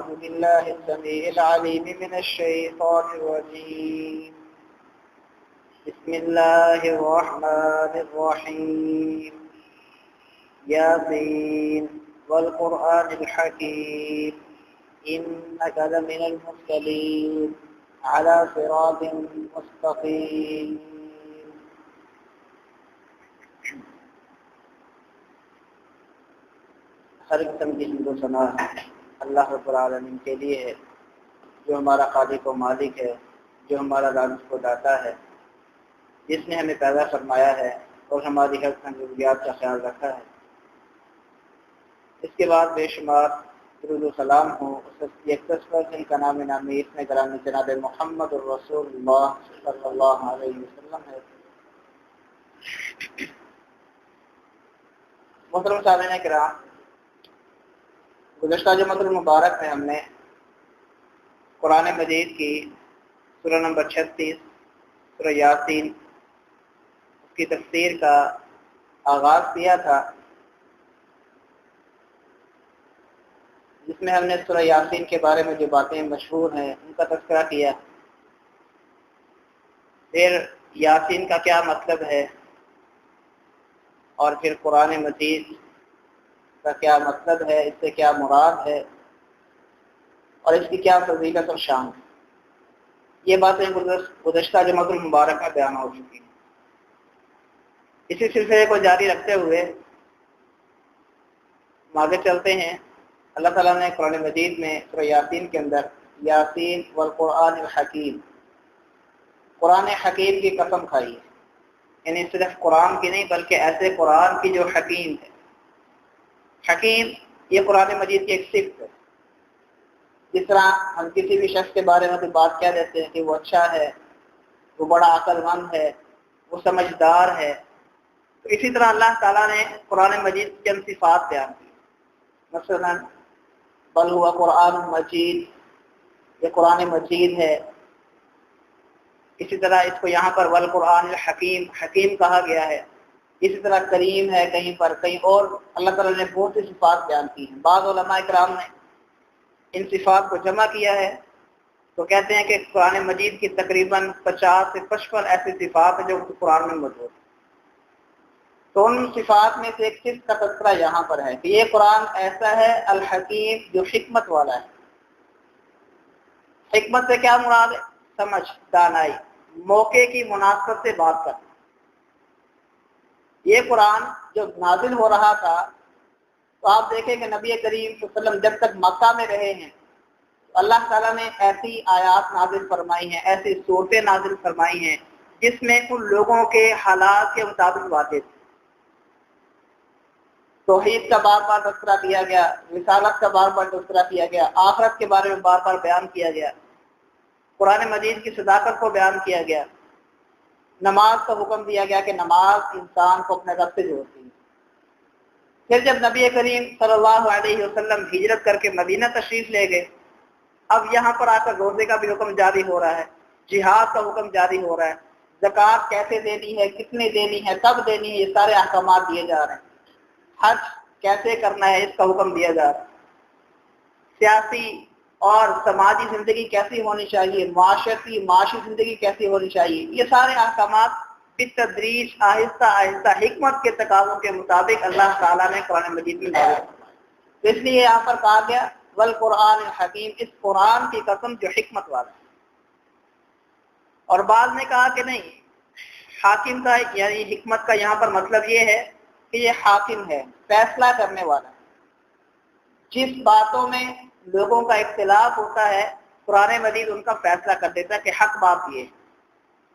أعوذ بالله السميع العليم من الشيطان الرجيم بسم الله الرحمن الرحيم ياسين والقرآن الحكيم إنك لمن المرسلين على صراط مستقيم. ہر قسم کی حمد و ثنا اللہ رب العالمین کے لیے ہے، جو ہمارا خالق و مالک ہے، جو ہمارا رازق و داتا ہے، جس نے ہمیں پیدا فرمایا ہے اور ہماری ہر ضروریات کا خیال رکھا ہے۔ اس کے بعد بے شمار درود و سلام ہوں اس یکسر پر جن کا نام نامی اس میں گرامی جناب محمد الرسول اللہ صلی اللہ علیہ وسلم ہے۔ محترم سامعین کرام، گزشتہ جمعۃ المبارک میں ہم نے قرآن مجید کی سورہ نمبر 36 سورہ یاسین اس کی تفسیر کا آغاز کیا تھا، جس میں ہم نے سورہ یاسین کے بارے میں جو باتیں مشہور ہیں ان کا تذکرہ کیا، پھر یاسین کا کیا مطلب ہے اور پھر قرآن مجید کا کیا مطلب ہے، اس سے کیا مراد ہے اور اس کی کیا فضیلت اور شان ہے۔ یہ باتیں گزشتہ جمعۃ المبارک میں بیان ہو چکی ہیں۔ اسی سلسلے کو جاری رکھتے ہوئے آگے چلتے ہیں۔ اللہ تعالیٰ نے قرآن مجید میں سورہ یاسین کے اندر یاسین والقرآن الحکیم، قرآن حکیم کی قسم کھائی ہے، یعنی صرف قرآن کی نہیں بلکہ ایسے قرآن کی جو حکیم ہے۔ حکیم یہ قرآن مجید کی ایک صفت ہے۔ جس طرح ہم کسی بھی شخص کے بارے میں کوئی بات کہہ دیتے ہیں کہ وہ اچھا ہے، وہ بڑا عقل مند ہے، وہ سمجھدار ہے، تو اسی طرح اللہ تعالیٰ نے قرآن مجید کی چند صفات بیان کی۔ مثلا بل ہوا قرآن مجید، یہ قرآن مجید ہے۔ اسی طرح اس کو یہاں پر والقرآن الحکیم، حکیم کہا گیا ہے۔ اسی طرح کریم ہے کہیں پر، کہیں اور اللہ تعالیٰ نے بہت سی صفات بیان کی ہیں۔ بعض علماء کرام نے ان صفات کو جمع کیا ہے تو کہتے ہیں کہ قرآن مجید کی تقریباً 50 سے 55 ایسی صفات ہیں جو قرآن میں موجود ہیں۔ تو ان صفات میں سے ایک صفت کا تذکرہ یہاں پر ہے کہ یہ قرآن ایسا ہے الحکیم جو حکمت والا ہے۔ حکمت سے کیا مراد ہے؟ سمجھ، دانائی، موقع کی مناسبت سے بات کرنا۔ یہ قرآن جو نازل ہو رہا تھا تو آپ دیکھیں کہ نبی کریم صلی اللہ علیہ وسلم جب تک مکہ میں رہے ہیں تو اللہ تعالیٰ نے ایسی آیات نازل فرمائی ہیں، ایسی صورتیں نازل فرمائی ہیں جس میں ان لوگوں کے حالات کے مطابق باتیں تھیں۔ توحید کا بار بار تذکرہ کیا گیا، رسالت کا بار بار تذکرہ کیا گیا، آخرت کے بارے میں بار بار بیان کیا گیا، قرآن مجید کی صداقت کو بیان کیا گیا، نماز کا حکم دیا گیا کہ نماز انسان کو اپنے رب سے جوڑتی ہے۔ پھر جب نبی کریم صلی اللہ علیہ وسلم ہجرت کر کے مدینہ تشریف لے گئے، اب یہاں پر آ کر روزے کا بھی حکم جاری ہو رہا ہے، جہاد کا حکم جاری ہو رہا ہے، زکوٰۃ کیسے دینی ہے، کتنی دینی ہے، کب دینی ہے، یہ سارے احکامات دیے جا رہے ہیں۔ حج کیسے کرنا ہے اس کا حکم دیا جا رہا ہے۔ سیاسی اور سماجی زندگی کیسی ہونی چاہیے، معاشی زندگی کیسی ہونی چاہیے، یہ سارے احکامات بالتدریج آہستہ آہستہ حکمت کے تقاضوں کے مطابق اللہ تعالیٰ نے قرآن مجید میں نازل فرمایا۔ تو اس لیے یہاں پر کہا گیا والقرآن الحکیم، اس قرآن کی قسم جو حکمت والا ہے۔ اور بعض نے کہا کہ نہیں، حاکم کا یعنی حکمت کا یہاں پر مطلب یہ ہے کہ یہ حاکم ہے، فیصلہ کرنے والا ہے۔ جس باتوں میں لوگوں کا اختلاف ہوتا ہے قرآن مجید ان کا فیصلہ کر دیتا ہے کہ حق بات یہ ہے۔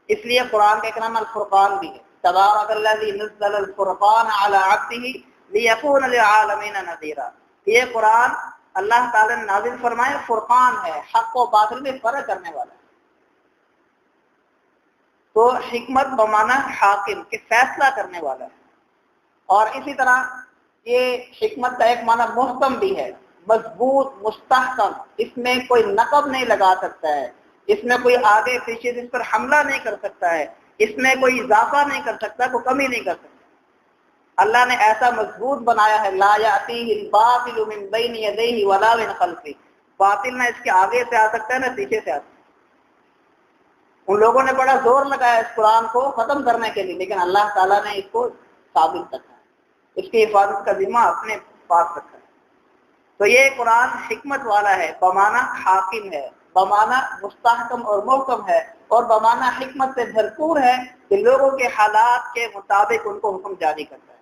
اس لیے قرآن کا ایک نام الفرقان بھی ہے۔ تبارک الذی نزل الفرقان علی عبدہ لیکون للعالمین نذیرا، یہ قرآن اللہ تعالی نے نازل فرمائے، فرقان ہے، حق و باطل میں فرق کرنے والا ہے۔ تو حکمت بمعنی حاکم، کہ فیصلہ کرنے والا ہے۔ اور اسی طرح یہ حکمت کا ایک معنی محکم بھی ہے، مضبوط، مستحکم، اس میں کوئی نقب نہیں لگا سکتا ہے، اس میں کوئی آگے پیچھے اس پر حملہ نہیں کر سکتا ہے، اس میں کوئی اضافہ نہیں کر سکتا، کوئی کمی نہیں کر سکتا۔ اللہ نے ایسا مضبوط بنایا ہے، لا یأتیہ الباطل من بین یدیہ ولا من خلفہ، باطل نہ اس کے آگے سے آ سکتا ہے نہ پیچھے سے آ سکتا ہے۔ ان لوگوں نے بڑا زور لگایا اس قرآن کو ختم کرنے کے لیے، لیکن اللہ تعالیٰ نے اس کو ثابت رکھا ہے، اس کی حفاظت کا ذمہ اپنے پاس رکھا ہے۔ تو یہ قرآن حکمت والا ہے، بمانہ حاکم ہے، بمانہ مستحکم اور محکم ہے، اور بمانہ حکمت سے بھرپور ہے کہ لوگوں کے حالات کے مطابق ان کو حکم جاری کرتا ہے،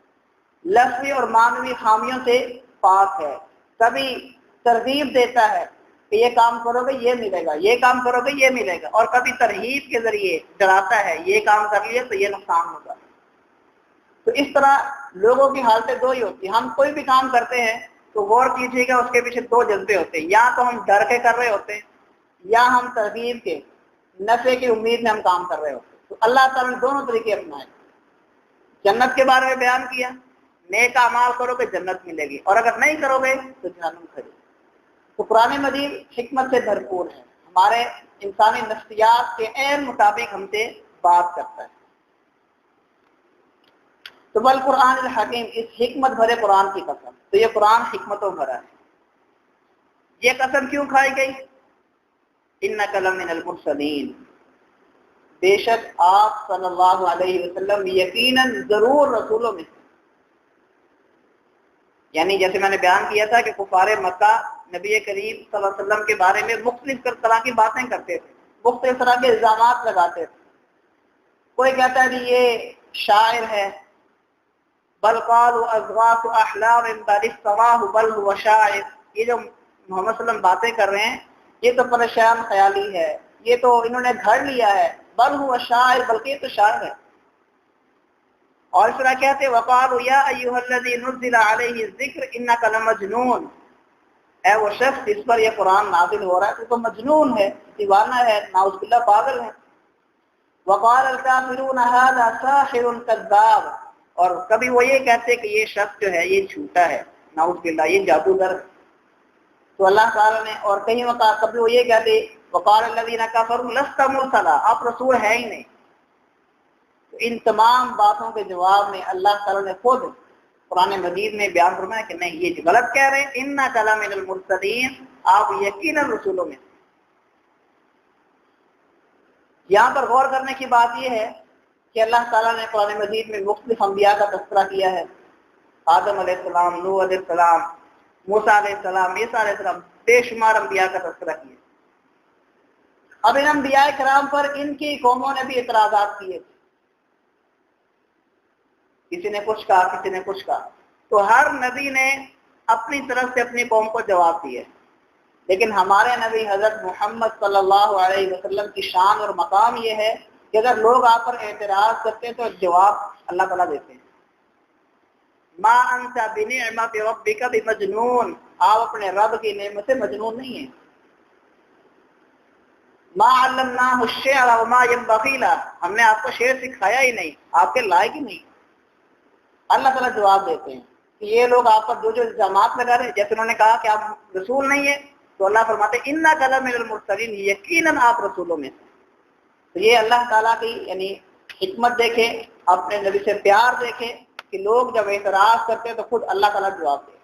لفظی اور معنوی خامیوں سے پاک ہے، کبھی ترغیب دیتا ہے کہ یہ کام کرو گے یہ ملے گا، یہ کام کرو گے یہ ملے گا، اور کبھی ترہیب کے ذریعے ڈراتا ہے یہ کام کر لیے تو یہ نقصان ہوگا۔ تو اس طرح لوگوں کی حالتیں دو ہی ہوتی ہیں۔ ہم کوئی بھی کام کرتے ہیں تو غور کیجیے گا اس کے پیچھے دو جذبے ہوتے ہیں، یا تو ہم ڈر کے کر رہے ہوتے ہیں، یا ہم ترغیب کے نفع کی امید میں ہم کام کر رہے ہوتے ہیں۔ تو اللہ تعالیٰ نے دونوں طریقے اپنائے، جنت کے بارے میں بیان کیا، نیک اعمال کرو گے جنت ملے گی، اور اگر نہیں کرو گے تو جہنم کھڑی۔ تو قرآن مجید حکمت سے بھرپور ہے، ہمارے انسانی نفسیات کے عین مطابق ہم سے بات کرتا ہے۔ تو بل قرآن الحکیم، اس حکمت بھرے قرآن کی قسم، تو یہ قرآن حکمتوں بھرا ہے۔ یہ قسم کیوں کھائی گئی؟ انک لمن المرسلین، بے شک آپ صلی اللہ علیہ وسلم یقیناً ضرور رسولوں میں سے، یعنی جیسے میں نے بیان کیا تھا کہ کفار مکہ نبی کریم صلی اللہ علیہ وسلم کے بارے میں مختلف طرح کی باتیں کرتے تھے، مختلف طرح کے الزامات لگاتے تھے۔ کوئی کہتا ہے کہ یہ شاعر ہے، بل قالوا اضغاث احلام بل افتراه بل هو شاعر، یہ جو محمد صلی اللہ علیہ وسلم باتیں کر رہے ہیں یہ تو پریشان خیالی ہے، یہ تو انہوں نے گھڑ لیا ہے، بل هو شاعر، بلکہ یہ تو شاعر ہے۔ اور اس طرح کہتے وقالوا یا ایھا الذی نزل علیہ الذکر انک لمجنون، اے وہ شخص جس پر یہ قرآن نازل ہو رہا ہے تو مجنون ہے، دیوانہ ہے، نعوذ باللہ پاگل ہے۔ وقال الکافرون ھذا ساحر کذاب، اور کبھی وہ یہ کہتے کہ یہ شخص جو ہے یہ جھوٹا ہے، نعوذ باللہ یہ جادوگر ہے۔ تو اللہ تعالیٰ نے اور کہیں وقت کبھی وہ یہ کہتے وقال الذین کفروا لست مرسلا، آپ رسول ہے ہی نہیں۔ تو ان تمام باتوں کے جواب میں اللہ تعالیٰ نے خود قرآن مجید میں بیان فرمایا کہ نہیں یہ غلط کہہ رہے ہیں، انک لمن المرسلین، آپ یقیناً رسولوں میں۔ یہاں پر غور کرنے کی بات یہ ہے کہ اللہ تعالیٰ نے قرآن مجید میں مختلف انبیاء کا تذکرہ کیا ہے، آدم علیہ السلام، نوح علیہ السلام، موسیٰ علیہ السلام، عیسیٰ علیہ السلام، بے شمار انبیاء کا تذکرہ کیا۔ اب ان انبیاء کرام پر ان کی قوموں نے بھی اعتراضات کیے، کسی نے کچھ کہا، کسی نے کچھ کہا، تو ہر نبی نے اپنی طرف سے اپنی قوم کو جواب دیے، لیکن ہمارے نبی حضرت محمد صلی اللہ علیہ وسلم کی شان اور مقام یہ ہے کہ اگر لوگ آپ پر اعتراض کرتے ہیں تو جواب اللہ تعالیٰ دیتے ہیں۔ ما انت بنعمت ربک بمجنون، آپ اپنے رب کی نعمت سے مجنون نہیں ہیں۔ ما علمناہ الشعر وما ينبغی لہ، ہم نے آپ کو شعر سکھایا ہی نہیں، آپ کے لائق ہی نہیں۔ اللہ تعالیٰ جواب دیتے ہیں کہ یہ لوگ آپ پر جو الزامات لگا رہے ہیں، جیسے انہوں نے کہا کہ آپ رسول نہیں ہیں، تو اللہ فرماتے ہیں انک لمن المرسلین، یقیناً آپ رسولوں میں سے۔ تو یہ اللہ تعالیٰ کی یعنی حکمت دیکھے، اپنے نبی سے پیار دیکھے کہ لوگ جب اعتراض کرتے ہیں تو خود اللہ تعالیٰ جواب دے۔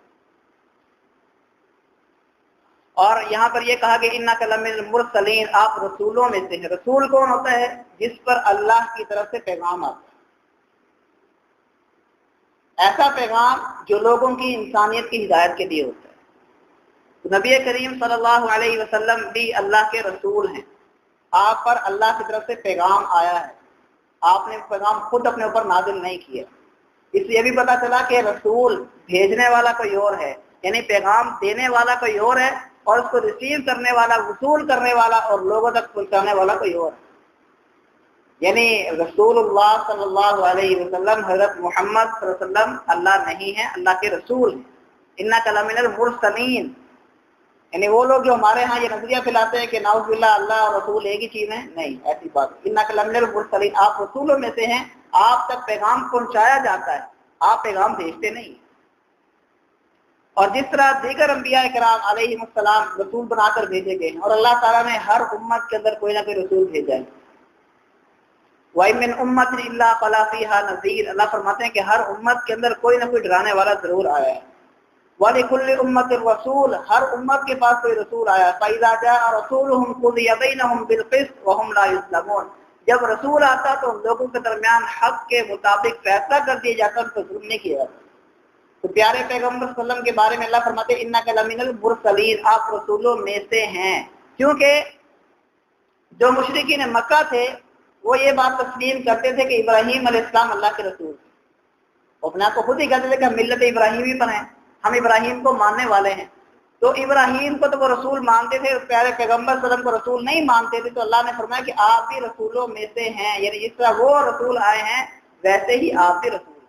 اور یہاں پر یہ کہا کہ انک لمن المرسلین، آپ رسولوں میں سے ہیں۔ رسول کون ہوتا ہے؟ جس پر اللہ کی طرف سے پیغام آتا ہے، ایسا پیغام جو لوگوں کی انسانیت کی ہدایت کے لیے ہوتا ہے۔ تو نبی کریم صلی اللہ علیہ وسلم بھی اللہ کے رسول ہیں، آپ پر اللہ کی طرف سے پیغام آیا ہے، آپ نے پیغام خود اپنے اوپر نازل نہیں کیا۔ اس لیے بھی پتا چلا کہ رسول بھیجنے والا کوئی اور ہے، یعنی پیغام دینے والا کوئی اور ہے، اور اس کو ریسیو کرنے والا، وصول کرنے والا اور لوگوں تک پہنچانے والا کوئی اور ہے۔ یعنی رسول اللہ صلی اللہ علیہ وسلم، حضرت محمد صلی اللہ علیہ وسلم اللہ نہیں ہے، اللہ کے رسول ہیں۔ انک لمن المرسلین، یعنی وہ لوگ جو ہمارے ہاں یہ نظریہ پھیلاتے ہیں کہ نعوذ باللہ اللہ اور رسول ایک ہی چیز ہے، نہیں، ایسی بات۔ انک لمن المرسلین، آپ رسولوں میں سے ہیں، آپ تک پیغام پہنچایا جاتا ہے، آپ پیغام بھیجتے نہیں۔ اور جس طرح دیگر انبیاء کرام علیہ السلام رسول بنا کر بھیجے گئے ہیں، اور اللہ تعالیٰ نے ہر امت کے اندر کوئی نہ کوئی رسول بھیجا ہے۔ وَإِن مِّنْ أُمَّةٍ إِلَّا خَلَا فِيهَا نَذِيرٌ، اللہ فرماتے ہیں کہ ہر امت کے اندر کوئی نہ کوئی ڈرانے والا ضرور آیا ہے۔ وَلِكُلِّ أُمَّةٍ رَسُولٌ، ہر امت کے پاس کوئی رسول آیا. فَإِذَا جَاءَ رَسُولُهُمْ قُضِيَ بَيْنَهُمْ بِالْقِسْطِ وَهُمْ لَا يُظْلَمُونَ، جب رسول آتا تو ان لوگوں کے درمیان حق کے مطابق فیصلہ کر دیا جاتا، ان پر ظلم نہیں کیا جاتا. تو پیارے پیغمبر صلی اللہ علیہ وسلم کے بارے میں اللہ فرماتے ہیں اِنَّكَ لَمِنَ الْمُرْسَلِينَ، آپ رسولوں میں سے ہیں. کیونکہ جو مشرکین مکہ تھے وہ یہ بات تسلیم کرتے تھے کہ ابراہیم علیہ السلام اللہ کے رسول تھے. اپنے آپ کو خود ہی کہتے تھے کہ ہم ملت ابراہیمی پر ہیں، ہم ابراہیم کو ماننے والے ہیں. تو ابراہیم کو تو وہ رسول مانتے تھے، پیارے پیغمبر صلی اللہ علیہ وسلم کو رسول نہیں مانتے تھے. تو اللہ نے فرمایا کہ آپ بھی رسولوں میں سے ہیں، یعنی جس طرح وہ رسول آئے ہیں ویسے ہی آپ بھی رسول ہیں.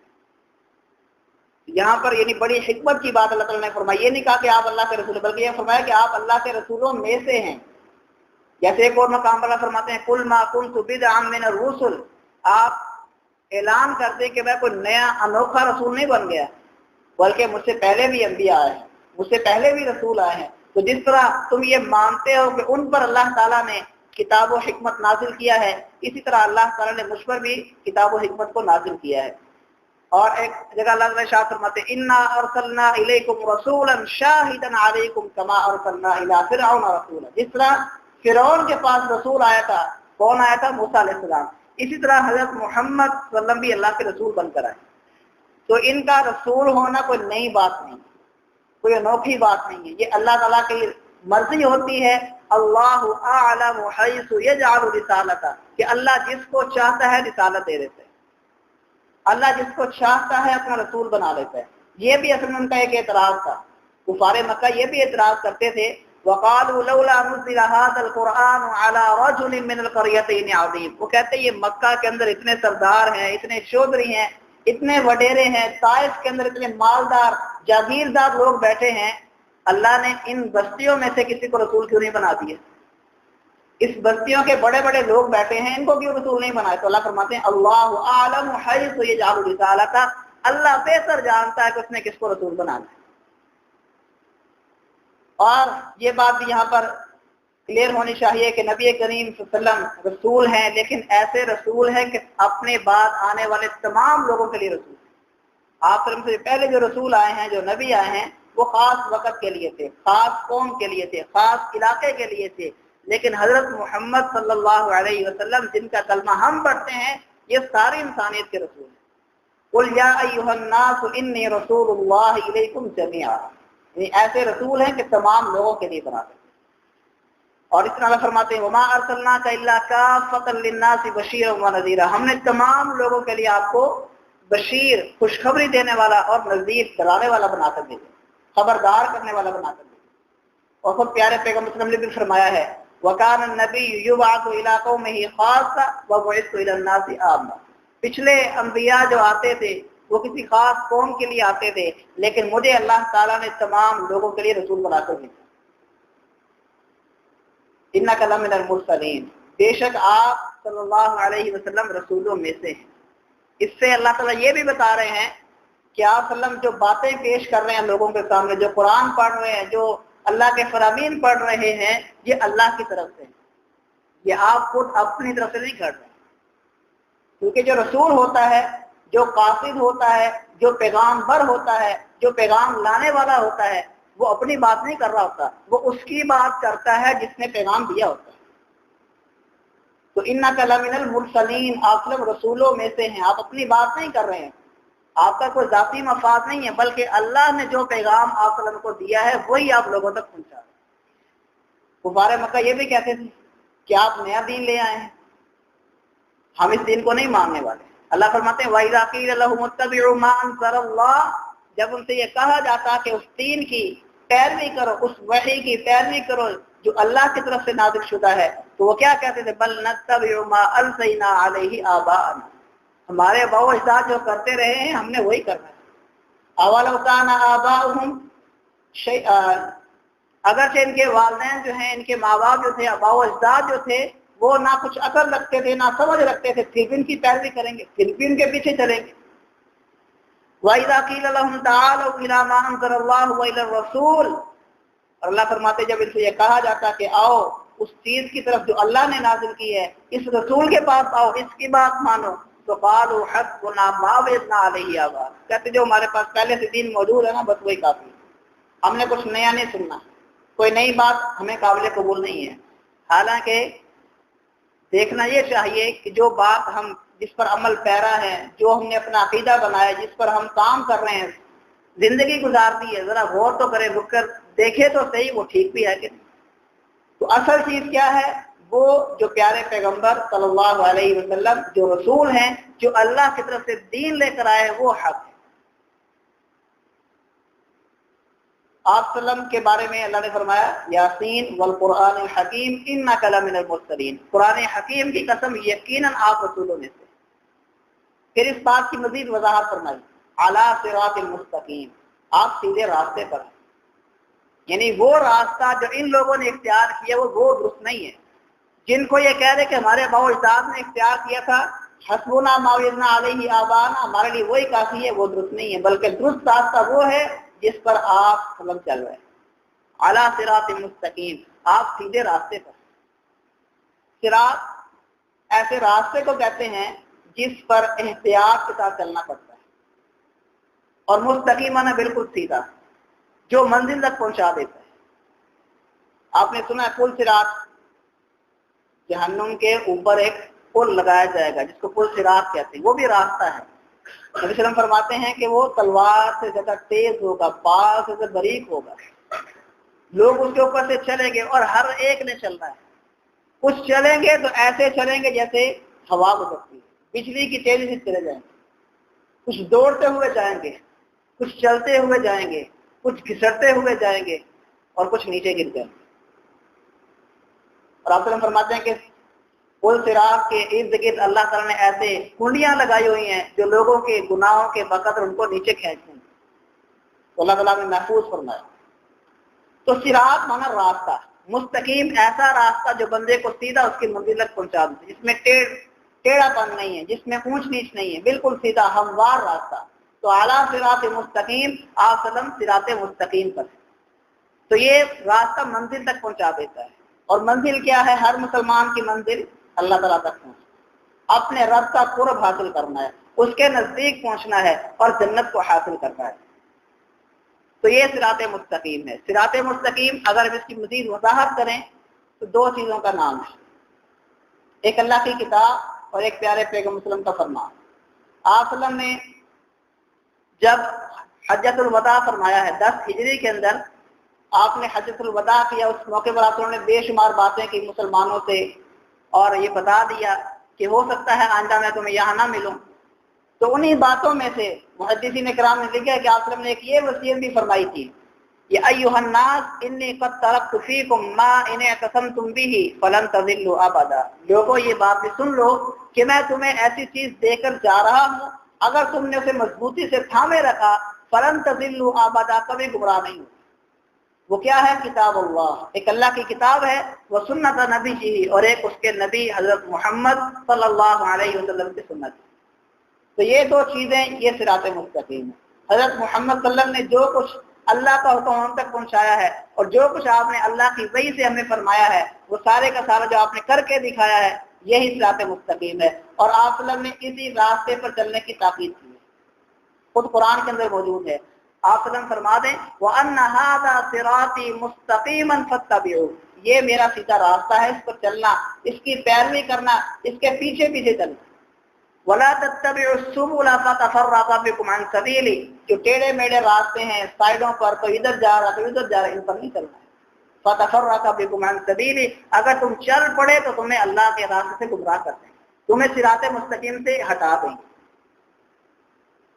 یہاں پر یعنی بڑی حکمت کی بات اللہ تعالیٰ نے فرمائی. یہ نہیں کہا کہ آپ اللہ کے رسول، بلکہ یہ فرمایا کہ آپ اللہ کے رسولوں میں سے ہیں. جیسے ایک اور مقام پر اللہ فرماتے ہیں قُلْ مَا كُنْتُ بِدْعًا مِنَ الرُّسُلِ، آپ اعلان کرتے کہ میں کوئی نیا انوکھا رسول نہیں بن گیا، بلکہ مجھ سے پہلے بھی انبیاء آئے ہیں، مجھ سے پہلے بھی رسول آئے ہیں. تو جس طرح تم یہ مانتے ہو کہ ان پر اللہ تعالیٰ نے کتاب و حکمت نازل کیا ہے، اسی طرح اللہ تعالیٰ نے مجھ پر بھی کتاب و حکمت کو نازل کیا ہے. اور ایک جگہ اللہ تعالیٰ شاہ فرماتے ہیں اِنَّا أَرْسَلْنَا إِلَيْكُمْ رَسُولًا شَاهِدًا عَلَيْكُمْ كَمَا أَرْسَلْنَا إِلَىٰ فِرْعَوْنَ رَسُولًا. جس طرح فرعون کے پاس رسول آیا تھا، کون آیا تھا؟ موسیٰ علیہ السلام. اسی طرح حضرت محمد صلی اللہ علیہ وسلم بھی اللہ کے رسول بن کر آئے. تو ان کا رسول ہونا کوئی نئی بات نہیں، کوئی انوکھی بات نہیں ہے، یہ اللہ تعالیٰ کی مرضی ہوتی ہے. اللہ اعلم حیث یجعل رسالتہ، کہ اللہ جس کو چاہتا ہے رسالت دے دیتا ہے، اللہ جس کو چاہتا ہے اپنا رسول بنا لیتا ہے. یہ بھی اصل میں ان کا ایک اعتراض تھا. کفار مکہ یہ بھی اعتراض کرتے تھے وقالوا لولا نزل هذا القرآن على رجل من القريتين عظيم، وہ کہتے ہیں یہ مکہ کے اندر اتنے سردار ہیں، اتنے چودھری ہیں، اتنے وڈیرے ہیں، طائف کے اندر اتنے مالدار جاگیردار لوگ بیٹھے ہیں، اللہ نے ان بستیوں میں سے کسی کو رسول کیوں نہیں بنا دیا؟ اس بستیوں کے بڑے بڑے لوگ بیٹھے ہیں، ان کو کیوں رسول نہیں بنائے؟ تو اللہ فرماتے ہیں اللہ اعلم حیث یجعل رسالتہ، اللہ بہتر جانتا ہے کہ اس نے کس کو رسول بنانا ہے. اور یہ بات بھی یہاں پر کلیئر ہونی چاہیے کہ نبی کریم صلی اللہ علیہ وسلم رسول ہیں، لیکن ایسے رسول ہیں کہ اپنے بعد آنے والے تمام لوگوں کے لیے رسول ہیں. آپ سے پہلے جو رسول آئے ہیں، جو نبی آئے ہیں، وہ خاص وقت کے لیے تھے، خاص قوم کے لیے تھے، خاص علاقے کے لیے تھے. لیکن حضرت محمد صلی اللہ علیہ وسلم جن کا کلمہ ہم پڑھتے ہیں، یہ ساری انسانیت کے رسول ہیں. قُلْ يَا أَيُّهَا النَّاسُ إِنِّي رَسُولُ اللَّهِ إِلَيْكُمْ جَمِيعًا، یعنی ایسے رسول ہیں کہ تمام لوگوں کے لیے بنا دیں. اور اس طرح اللہ فرماتے ہیں وَمَا أَرْسَلْنَاكَ إِلَّا كَافَّةً لِلنَّاسِ بَشِيرًا وَنَذِيرًا، ہم نے تمام لوگوں کے لیے آپ کو بشیر خوشخبری دینے والا اور نذیر ڈرانے والا بنا کر بھیجا، خبردار کرنے والا بنا کر بھیجا. اور خود پیارے پیغمبر صلی اللہ علیہ وسلم نے بھی فرمایا ہے وَكَانَ النَّبِيُّ يُبْعَثُ إِلَىٰ قَوْمِهِ خَاصَّةً وَبُعِثْتُ إِلَى النَّاسِ عَامَّةً. پچھلے انبیاء جو آتے تھے وہ کسی خاص قوم کے لیے آتے تھے، لیکن مجھے اللہ تعالیٰ نے تمام لوگوں کے لیے رسول بنا کر بھیجا. اِنَّكَ لَمِنَ الْمُرْسَلِينَ، بے شک آپ صلی اللہ علیہ وسلم رسولوں میں سے ہیں. اس سے اللہ تعالیٰ یہ بھی بتا رہے ہیں کہ آپ صلی اللہ علیہ وسلم جو باتیں پیش کر رہے ہیں لوگوں کے سامنے، جو قرآن پڑھ رہے ہیں، جو اللہ کے فرامین پڑھ رہے ہیں، یہ اللہ کی طرف سے، یہ آپ خود اپنی طرف سے نہیں کر رہے. کیونکہ جو رسول ہوتا ہے، جو قاصد ہوتا ہے، جو پیغام بر ہوتا ہے، جو پیغام لانے والا ہوتا ہے، وہ اپنی بات نہیں کر رہا ہوتا، وہ اس کی بات کرتا ہے جس نے پیغام دیا ہوتا ہے. تو اِنَّكَ لَمِنَ الْمُرْسَلِينَ، آپ لوگ رسولوں میں سے ہیں، آپ اپنی بات نہیں کر رہے ہیں، آپ کا کوئی ذاتی مفاد نہیں ہے، بلکہ اللہ نے جو پیغام آپ صلی اللہ علیہ وسلم کو دیا ہے وہی آپ لوگوں تک پہنچا. کفار مکہ یہ بھی کہتے تھے کہ آپ نیا دین لے آئے ہیں، ہم اس دین کو نہیں ماننے والے. اللہ فرماتے ہیں وَإِذَا قِيلَ لَهُمُ اتَّبِعُوا مَا أَنزَلَ اللَّهُ، جب ان سے یہ کہا جاتا کہ اس دین کی پیروی کرو، اس وحی کی پیروی کرو جو اللہ کی طرف سے نازل شدہ ہے، تو وہ کیا کہتے تھے بل نتبع ما الفینا علیہ آباءنا، ہمارے باء و اجداد جو کرتے رہے ہیں ہم نے وہی کرنا ہے. اولو کان آباؤہم اگرچہ ان کے والدین جو ہیں، ان کے ماں باپ جو تھے، باء و اجداد جو تھے، وہ نہ کچھ عقل رکھتے تھے، نہ سمجھ رکھتے تھے، پھر بھی ان کی پیروی کریں گے، پھر بھی ان کے پیچھے چلیں گے. وَإِذَا قِيلَ لَهُمْ تَعَالَوْا إِلَىٰ مَا أَنزَلَ اللَّهُ وَإِلَى الرَّسُولِ، اور اللہ فرماتے جب ان سے یہ کہا جاتا کہ آؤ اس چیز کی طرف جو اللہ نے نازل کی ہے، اس رسول کے پاس آؤ، اس کی بات مانو، تو قالوا حسبنا ما وجدنا علیہ آباءنا، کہتے جو ہمارے پاس پہلے سے دین موجود ہے نا، بس وہی کافی. ہم نے کچھ نیا نہیں سننا، کوئی نئی بات ہمیں قابل قبول نہیں ہے۔ حالانکہ دیکھنا یہ چاہیے کہ جو بات ہم جس پر عمل پیرا ہے، جو ہم نے اپنا عقیدہ بنایا، جس پر ہم کام کر رہے ہیں، زندگی گزار دی ہے، ذرا غور تو کریں، رک کر دیکھے تو صحیح وہ ٹھیک بھی ہے کہ نہیں۔ تو اصل چیز کیا ہے؟ وہ جو پیارے پیغمبر صلی اللہ علیہ وسلم جو رسول ہیں، جو اللہ کی طرف سے دین لے کر آئے، وہ حق ہے۔ آپ صلی اللہ علیہ وسلم کے بارے میں اللہ نے فرمایا یاسین والقرآن الحکیم انک لمن المرسلین، قرآن حکیم کی قسم یقیناً آپ رسولوں میں سے۔ پھر اس بات کی مزید وضاحت فرمائی علی صراط المستقیم، آپ سیدھے راستے پر ہیں، یعنی وہ راستہ جو ان لوگوں نے اختیار کیا وہ درست نہیں ہے۔ جن کو یہ کہہ رہے کہ ہمارے اباء و اجداد نے اختیار کیا تھا حسبنا ما وجدنا علیہ آبانا، ہمارے لیے وہی کافی ہے، وہ درست نہیں ہے، بلکہ درست راستہ وہ ہے جس پر آپ سلم چل رہے ہیں۔ اعلی صراط مستقیم، آپ سیدھے راستے پر۔ صراط ایسے راستے کو کہتے ہیں جس پر احتیاط کے ساتھ چلنا پڑتا ہے، اور مستقیمانہ بالکل سیدھا، جو منزل تک پہنچا دیتا ہے۔ آپ نے سنا ہے پل صراط، جہنم کے اوپر ایک پل لگایا جائے گا جس کو پل صراط کہتے ہیں، وہ بھی راستہ ہے۔ نبی صلی اللہ علیہ وسلم فرماتے ہیں کہ وہ تلوار سے زیادہ تیز ہوگا، بال سے زیادہ باریک ہوگا، لوگ اس کے اوپر سے چلیں گے اور ہر ایک نے چلنا ہے۔ کچھ چلیں گے تو ایسے چلیں گے جیسے ہوا گزرتی ہے، بجلی کی تیزی سے چلے جائیں گے، کچھ دوڑتے ہوئے جائیں گے، کچھ چلتے ہوئے جائیں گے، کچھ گھسٹتے ہوئے جائیں گے، اور کچھ نیچے گر جائیں گے۔ اور آپ فرماتے ہیں کہ پل صراط کے ارد گرد اللہ تعالیٰ نے ایسے کنڈیاں لگائی ہوئی ہیں جو لوگوں کے گناہوں کے بقدر ان کو نیچے کھینچتے ہیں، تو اللہ تعالیٰ نے محفوظ فرمایا۔ تو صراط مانا راستہ، مستقیم ایسا راستہ جو بندے کو سیدھا اس کی منزل تک پہنچا دے، جس میں ٹیڑھا پن نہیں ہے، جس میں اونچ نیچ نہیں ہے، بالکل سیدھا ہموار راستہ۔ تو اعلیٰ صراط مستقیم، آپ سلم صراط مستقیم پر۔ تو یہ راستہ منزل تک پہنچا دیتا ہے، اور منزل کیا ہے؟ ہر مسلمان کی منزل اللہ تعالیٰ تک پہنچنا، اپنے رب کا قرب حاصل کرنا ہے، اس کے نزدیک پہنچنا ہے اور جنت کو حاصل کرنا ہے۔ تو یہ صراط مستقیم ہے۔ صراط مستقیم اگر ہم اس کی مزید وضاحت کریں تو دو چیزوں کا نام ہے، ایک اللہ کی کتاب اور ایک پیارے پیغمبر وسلم کا فرمان۔ آپ وسلم نے جب حجۃ الوداع فرمایا ہے 10 ہجری کے اندر، آپ نے حجۃ الوداع کیا، اس موقع پر آپ نے بے شمار باتیں کی مسلمانوں سے، اور یہ بتا دیا کہ ہو سکتا ہے آئندہ میں تمہیں یہاں نہ ملوں۔ تو انہی باتوں میں سے محدثین کرام نے لکھا کہ آپ نے ایک یہ وصیت بھی فرمائی تھی، یا ایھا الناس انی قد ترکت فیکم ما ان اعتصمتم به فلن تضلوا ابدا، لوگوں یہ بات بھی سن لو کہ میں تمہیں ایسی چیز دے کر جا رہا ہوں، اگر تم نے اسے مضبوطی سے تھامے رکھا فلن تضلوا ابدا، کبھی گمراہ نہیں ہو۔ وہ کیا ہے؟ کتاب اللہ، ایک اللہ کی کتاب ہے، وہ سنت نبی جی، اور ایک اس کے نبی حضرت محمد صلی اللہ علیہ وسلم کی سنت۔ تو یہ دو چیزیں، یہ صراط مستقیم ہے۔ حضرت محمد صلی اللہ علیہ وسلم نے جو کچھ اللہ کا حکم ہم تک پہنچایا ہے، اور جو کچھ آپ نے اللہ کی وحی سے ہمیں فرمایا ہے، وہ سارے کا سارا جو آپ نے کر کے دکھایا ہے، یہی صراط مستقیم ہے۔ اور آپ صلی اللہ علیہ وسلم نے اسی راستے پر چلنے کی تاکید کی ہے، خود قرآن کے اندر موجود ہے۔ آپ صلی اللہ علیہ وسلم فرما دیں وَأَنَّ هَذَا صِرَاطِي مُسْتَقِيمًا فَاتَّبِعُوهُ، یہ میرا سیدھا راستہ ہے، اس پر چلنا، اس کی پیروی کرنا، اس کے پیچھے پیچھے چلنا۔ وَلَا تَتَّبِعُوا السُّبُلَ فَتَفَرَّقَ بِكُمْ عَنْ سَبِيلِهِ، جو ٹیڑھے میڑھے راستے ہیں سائڈوں پر، تو ادھر جا رہا تو ادھر جا رہا، ان پر نہیں چلنا ہے۔ فَتَفَرَّقَ بِكُمْ عَنْ سَبِيلِهِ، اگر تم چل پڑے تو تمہیں اللہ کے راستے سے گمراہ کر دیں، تمہیں صراط مستقیم سے ہٹا دیں۔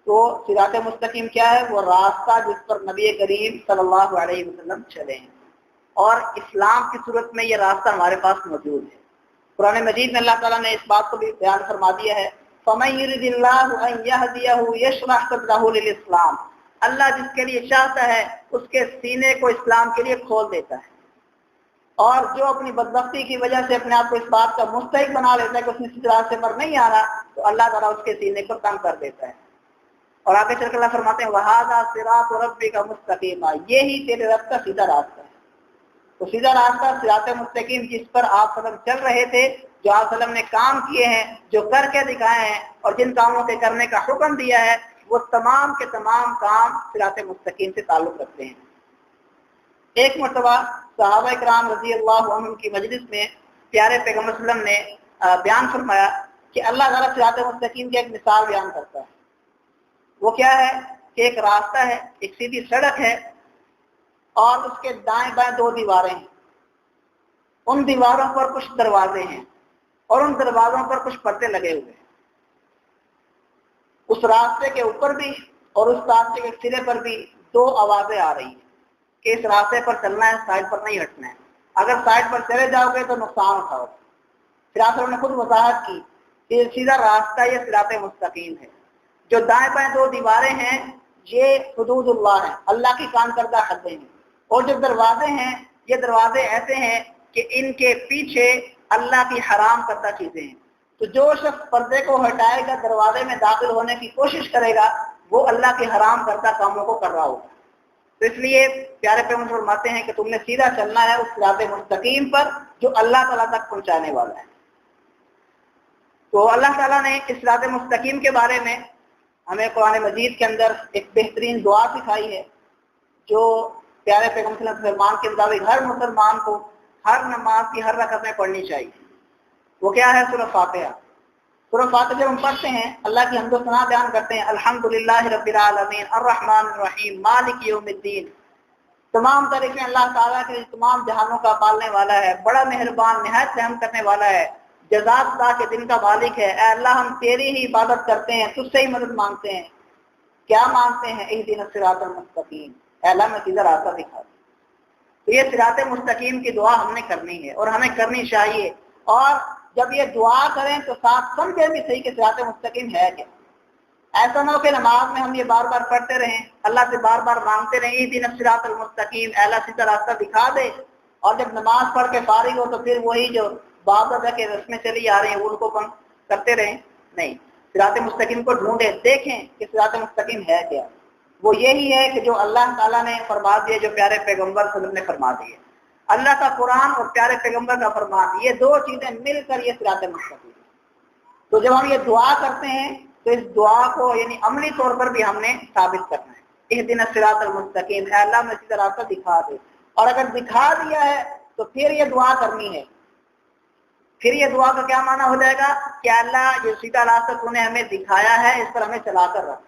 تو صراط مستقیم کیا ہے؟ وہ راستہ جس پر نبی کریم صلی اللہ علیہ وسلم چلے ہیں، اور اسلام کی صورت میں یہ راستہ ہمارے پاس موجود ہے۔ قرآن مجید میں اللہ تعالیٰ نے اس بات کو بھی بیان فرما دیا ہے، فَمَن يُرِدِ اللَّهُ أَن يَهْدِيَهُ يَشْرَحْ صَدْرَهُ لِلْإِسْلَامِ، اللہ جس کے لیے چاہتا ہے اس کے سینے کو اسلام کے لیے کھول دیتا ہے، اور جو اپنی بدبختی کی وجہ سے اپنے آپ کو اس بات کا مستحق بنا لیتا ہے کہ اس نے اس راستے پر نہیں آنا، تو اللہ تعالیٰ اس کے سینے کو تنگ کر دیتا ہے۔ اور آگے چل کے اللہ فرماتے ہیں وَهَذَا صِرَاطُ رَبِّكَ مُسْتَقِيمًا، یہی تیرے رب کا سیدھا راستہ ہے۔ تو سیدھا راستہ صراط مستقیم جس پر آپ وسلم چل رہے تھے، جو آپ وسلم نے کام کیے ہیں، جو کر کے دکھائے ہیں، اور جن کاموں کے کرنے کا حکم دیا ہے، وہ تمام کے تمام کام صراط مستقیم سے تعلق رکھتے ہیں۔ ایک مرتبہ صحابہ کرام رضی اللہ عنہم کی مجلس میں پیارے پیغمبر صلی اللہ علیہ وسلم نے بیان فرمایا کہ اللہ تعالیٰ صراط مستقیم کی ایک مثال بیان کرتا ہے. وہ کیا ہے کہ ایک راستہ ہے، ایک سیدھی سڑک ہے، اور اس کے دائیں بائیں دو دیواریں ہیں. ان دیواروں پر کچھ دروازے ہیں اور ان دروازوں پر کچھ پردے لگے ہوئے ہیں. اس راستے کے اوپر بھی اور اس راستے کے سرے پر بھی دو آوازیں آ رہی ہیں کہ اس راستے پر چلنا ہے، سائڈ پر نہیں ہٹنا ہے. اگر سائڈ پر چلے جاؤ گے تو نقصان اٹھاؤ. پھر آپ نے خود وضاحت کی کہ سیدھا راستہ یہ صراط مستقیم ہے. جو دائیں بائیں دو دیواریں ہیں یہ حدود اللہ ہیں، اللہ کی کام کردہ حدیں ہیں. اور جو دروازے ہیں یہ دروازے ایسے ہیں کہ ان کے پیچھے اللہ کی حرام کردہ چیزیں ہیں. تو جو شخص پردے کو ہٹائے گا، دروازے میں داخل ہونے کی کوشش کرے گا، وہ اللہ کے حرام کردہ کاموں کو کر رہا ہوگا. تو اس لیے پیارے پیغمبر فرماتے ہیں کہ تم نے سیدھا چلنا ہے اس صراط مستقیم پر جو اللہ تعالیٰ تک پہنچانے والا ہے. تو اللہ تعالیٰ نے اس صراط مستقیم کے بارے میں ہمیں قرآن مجید کے اندر ایک بہترین دعا سکھائی ہے، جو پیارے پیغمبر صلی اللہ علیہ وسلم کے مطابق ہر مسلمان کو ہر نماز کی ہر رکعت میں پڑھنی چاہیے. وہ کیا ہے؟ سورہ فاتحہ. سورہ فاتحہ جب ہم پڑھتے ہیں اللہ کی حمد و ثنا بیان کرتے ہیں، الحمدللہ رب العالمین الرحمن الرحیم مالک یوم الدین. تمام تعریفیں اللہ تعالیٰ کے تمام جہانوں کا پالنے والا ہے، بڑا مہربان، نہایت رحم کرنے والا ہے، جزات اللہ کے دن کا مالک ہے. اے اللہ ہم تیری ہی عبادت کرتے ہیں، تجھ سے ہی مدد مانگتے ہیں. کیا مانگتے ہیں؟ اہدنا الصراط المستقیم، اے اللہ میں سیدھا راستہ دکھا دے. تو یہ صراط مستقیم کی دعا ہم نے کرنی ہے اور ہمیں کرنی چاہیے. اور جب یہ دعا کریں تو ساتھ سمجھیں بھی صحیح کہ صراط مستقیم ہے کیا. ایسا نہ ہو کہ نماز میں ہم یہ بار بار پڑھتے رہیں، اللہ سے بار بار مانگتے رہیں اہدنا الصراط المستقیم، اے اللہ سیدھا راستہ دکھا دے، اور جب نماز پڑھ کے فارغ ہو تو پھر وہی جو باب کے رسمیں چلی آ رہی ہیں ان کو بند کرتے رہیں. نہیں، صراط مستقیم کو ڈھونڈیں، دیکھیں کہ صراط مستقیم ہے کیا. وہ یہی ہے کہ جو اللہ تعالیٰ نے فرما دیا، جو پیارے پیغمبر صلی اللہ علیہ وسلم نے فرما دیے. اللہ کا قرآن اور پیارے پیغمبر کا فرمان، یہ دو چیزیں مل کر یہ صراط مستقیم ہے. تو جب ہم یہ دعا کرتے ہیں تو اس دعا کو یعنی عملی طور پر بھی ہم نے ثابت کرنا ہے. اہدنا الصراط المستقیم، اے اللہ میں سیدھا راستہ دکھا دے. اور اگر دکھا دیا ہے تو پھر یہ دعا کرنی ہے. پھر یہ دعا کا کیا معنی ہو جائے گا کہ اللہ یہ سیدھا راستہ تو نے ہمیں دکھایا ہے، اس پر ہمیں چلا کر رکھ،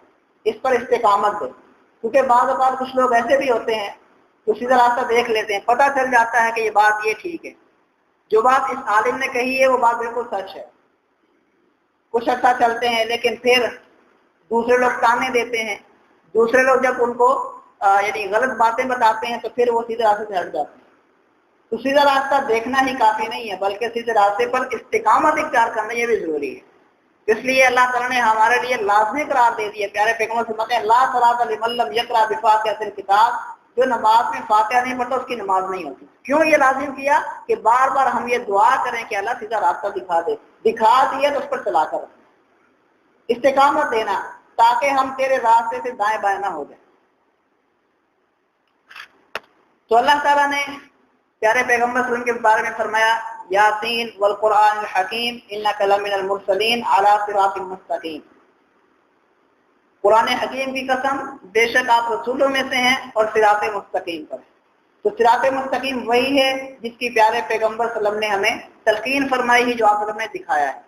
اس پر استقامت دے. کیونکہ بعض اوقات کچھ لوگ ایسے بھی ہوتے ہیں جو سیدھا راستہ دیکھ لیتے ہیں، پتہ چل جاتا ہے کہ یہ بات یہ ٹھیک ہے، جو بات اس عالم نے کہی ہے وہ بات بالکل سچ ہے. کچھ عرصہ چلتے ہیں لیکن پھر دوسرے لوگ تانے دیتے ہیں، دوسرے لوگ جب ان کو یعنی غلط باتیں بتاتے ہیں تو پھر وہ سیدھے راستے سے ہٹ جاتے ہیں. تو سیدھا راستہ دیکھنا ہی کافی نہیں ہے، بلکہ سیدھے راستے پر استقامت اختیار کرنا یہ بھی ضروری ہے. اس لیے اللہ تعالیٰ نے ہمارے لیے لازمی قرار دے دیا. پیارے پیغمبر سے مت لا صلاۃ لمن لم یقرأ بفاتحۃ الکتاب، جو نماز میں فاتحہ نہیں پڑھتا اس کی نماز نہیں ہوتی. کیوں یہ لازم کیا؟ کہ بار بار ہم یہ دعا کریں کہ اللہ سیدھا راستہ دکھا دے. دکھا دیا تو اس پر چلا کر استقامت دینا، تاکہ ہم تیرے راستے سے دائیں بائیں نہ ہو جائیں. تو اللہ تعالیٰ نے پیارے پیغمبر صلی اللہ علیہ وسلم کے بارے میں فرمایا، یاسین والقرآن الحکیم انک لمن المرسلین علی صراط مستقیم. قرآن حکیم کی قسم، بے شک آپ رسولوں میں سے ہیں اور صراط مستقیم پر. تو صراط مستقیم وہی ہے جس کی پیارے پیغمبر صلی اللہ علیہ وسلم نے ہمیں تلقین فرمائی ہے، جو آپ نے دکھایا ہے.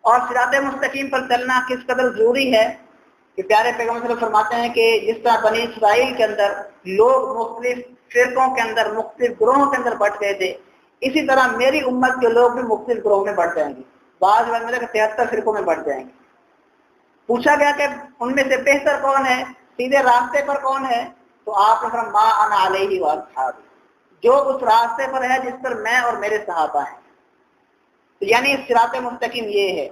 اور صراط مستقیم پر چلنا کس قدر ضروری ہے کہ پیارے پیغمبر صلی اللہ علیہ وسلم فرماتے ہیں کہ جس طرح بنی اسرائیل کے اندر لوگ مختلف فرقوں کے اندر، مختلف گروہوں کے اندر بٹ گئے تھے، اسی طرح میری امت کے لوگ بھی مختلف گروہوں میں بٹ جائیں گے. بعض میں 73 فرقوں میں بٹ جائیں گے. پوچھا گیا کہ ان میں سے بہتر کون ہے، سیدھے راستے پر کون ہے؟ تو آپ نے فرمایا ما انا علیہ واصحابی، جو اس راستے پر ہے جس پر میں اور میرے صحابہ ہیں. تو یعنی صراط مستقیم یہ ہے.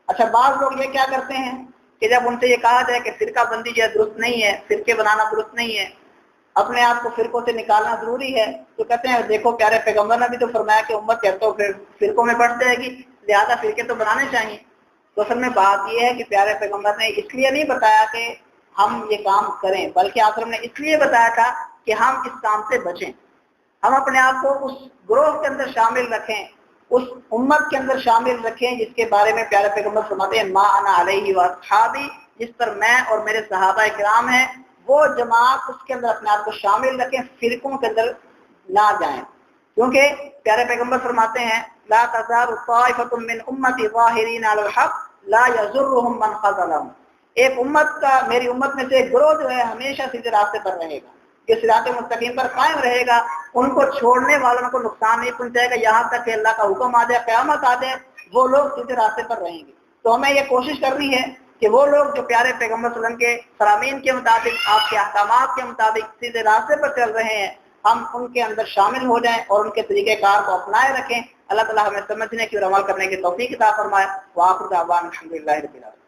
اچھا، بعض لوگ یہ کیا کرتے ہیں کہ جب ان سے یہ کہا جائے کہ فرقہ بندی جو ہے درست نہیں ہے، فرقے بنانا درست نہیں ہے، اپنے آپ کو فرقوں سے نکالنا ضروری ہے، تو کہتے ہیں دیکھو پیارے پیغمبر نے بھی تو فرمایا کہ امت ہے تو پھر فرقوں میں بٹ جائے گی، لہذا فرقے تو بنانے چاہیے. تو اصل میں بات یہ ہے کہ پیارے پیغمبر نے اس لیے نہیں بتایا کہ ہم یہ کام کریں، بلکہ آخر نے اس لیے بتایا تھا کہ ہم اس کام سے بچیں، ہم اپنے آپ کو اس گروہ کے اندر شامل رکھیں، اس امت کے اندر شامل رکھیں جس کے بارے میں پیارے پیغمبر فرماتے ہیں ما انا علیہ واصحابی، جس پر میں اور میرے صحابہ کرام ہیں، وہ جماعت اس کے اندر اپنے آپ کو شامل رکھیں، فرقوں کے اندر نہ جائیں، کیونکہ پیارے پیغمبر فرماتے ہیں لا تزال طائفۃ من امتی ظاہرین علی الحق لا یضرهم من خذلهم، ایک امت کا، میری امت میں سے ایک گروہ جو ہے ہمیشہ سیدھے راستے پر رہے گا، کہ صراط مستقیم پر قائم رہے گا، ان کو چھوڑنے والوں کو نقصان نہیں پہنچائے گا یہاں تک کہ اللہ کا حکم آ جائے، قیامت آ جائے، وہ لوگ سیدھے راستے پر رہیں گے۔ تو ہمیں یہ کوشش کرنی ہے کہ وہ لوگ جو پیارے پیغمبر صلی اللہ علیہ وسلم کے فرامین کے مطابق، آپ کے احکامات کے مطابق سیدھے راستے پر چل رہے ہیں، ہم ان کے اندر شامل ہو جائیں اور ان کے طریقہ کار کو اپنائے رکھیں۔ اللہ تعالیٰ ہمیں سمجھنے کی اور عمل کرنے کی توفیق عطا فرمائے۔ وآخر دعوانا الحمدللہ رب العالمین۔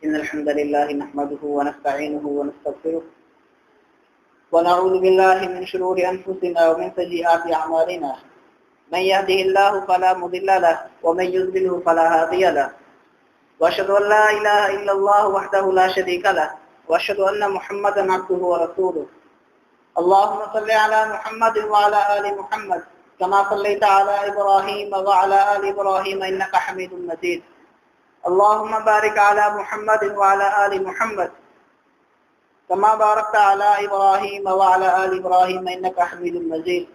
إن الحمد لله نحمده ونستعينه ونستغفره ونعوذ بالله من شرور أنفسنا ومن سيئات أعمالنا، من يهده الله فلا مضل له ومن يضلل فلا هادي له، وأشهد أن لا إله إلا الله وحده لا شريك له، وأشهد أن محمدا عبده ورسوله۔ اللهم صل على محمد وعلى آل محمد كما صليت على إبراهيم وعلى آل إبراهيم إنك حميد مجيد۔ اللهم بارك على محمد وعلى آل محمد كما باركت على إبراهيم وعلى آل إبراهيم إنك حميد مجيد۔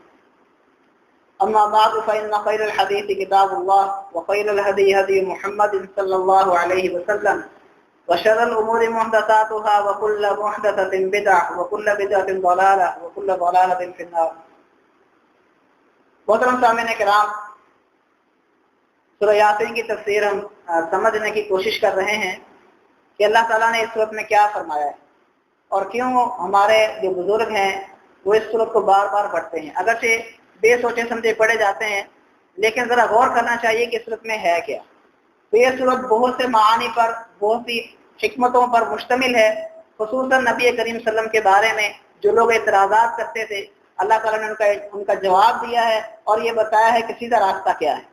أما بعد فإن خير الحديث كتاب الله وخير الهدي هدي محمد صلى الله عليه وسلم وشر الأمور محدثاتها وكل محدثة بدعة وكل بدعة ضلالة وكل ضلالة في النار۔ محترم سامعین کرام، سورہ یاسین کی تفسیر ہم سمجھنے کی کوشش کر رہے ہیں کہ اللہ تعالیٰ نے اس صورت میں کیا فرمایا ہے اور کیوں ہمارے جو بزرگ ہیں وہ اس صورت کو بار بار پڑھتے ہیں، اگرچہ بے سوچے سمجھے پڑھے جاتے ہیں، لیکن ذرا غور کرنا چاہیے کہ اس صورت میں ہے کیا۔ تو یہ صورت بہت سے معانی پر، بہت سی حکمتوں پر مشتمل ہے، خصوصاً نبی کریم صلی اللہ علیہ وسلم کے بارے میں جو لوگ اعتراضات کرتے تھے، اللہ تعالیٰ نے ان کا جواب دیا ہے اور یہ بتایا ہے کہ سیدھا راستہ کیا ہے۔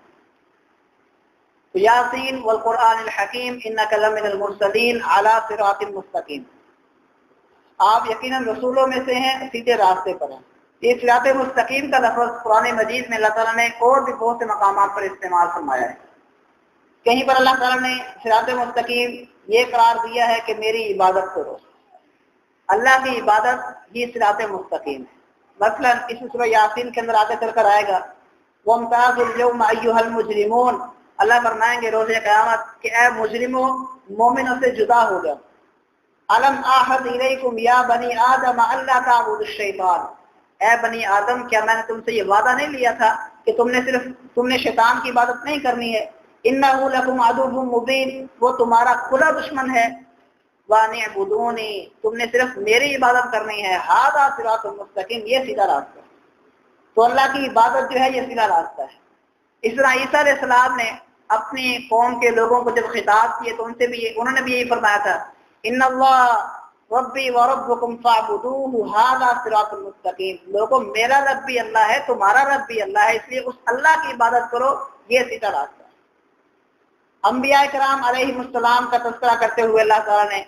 یاسین والقرآن الحکیم انک لمن المرسلین علی صراط مستقیم، آپ یقیناً رسولوں میں سے ہیں، سیدھے راستے پر ہیں۔ یہ صراط مستقیم کا لفظ قرآن مجید میں اللہ تعالیٰ نے اور بھی بہت سے مقامات پر استعمال فرمایا ہے۔ کہیں پر اللہ تعالیٰ نے صراط مستقیم یہ قرار دیا ہے کہ میری عبادت کرو، اللہ کی عبادت یہ صراط مستقیم ہے۔ مثلا اس سورہ یاسین کے اندر آگے چل کر آئے گا وَامْتَازُوا الْيَوْمَ أَيُّهَا الْمُجْرِمُونَ، اللہ فرمائیں گے روز قیامت کہ اے مجرموں، مومنوں سے جدا ہو جاؤ۔ أَلَمْ أَعْهَدْ إِلَيْكُمْ يَا بَنِي آدَمَ أَلَّا تَعْبُدُوا الشَّيْطَانَ، اے بنی آدم کیا میں نے تم سے یہ وعدہ نہیں لیا تھا کہ تم نے شیطان کی عبادت نہیں کرنی ہے؟ إِنَّهُ لَكُمْ عَدُوٌّ مُبِينٌ، وہ تمہارا کھلا دشمن ہے۔ وَأَنِ اعْبُدُونِي، تم نے صرف میری عبادت کرنی ہے۔ هَذَا صِرَاطٌ مُسْتَقِيمٌ، یہ سیدھا راستہ ہے۔ تو اللہ کی عبادت جو ہے یہ سیدھا راستہ ہے۔ اس طرح عیسیٰ علیہ السلام نے اپنی قوم کے لوگوں کو جب خطاب کیے تو انہوں نے بھی یہی فرمایا تھا ان اللہ ربی وربکم فاعبدوہ ھذا صراط مستقیم، لوگوں میرا رب بھی اللہ ہے، تمہارا رب بھی اللہ ہے، اس لیے اس اللہ کی عبادت کرو، یہ سیدھا راستہ ہے۔ انبیاء کرام علیہ السلام کا تذکرہ کرتے ہوئے اللہ تعالیٰ نے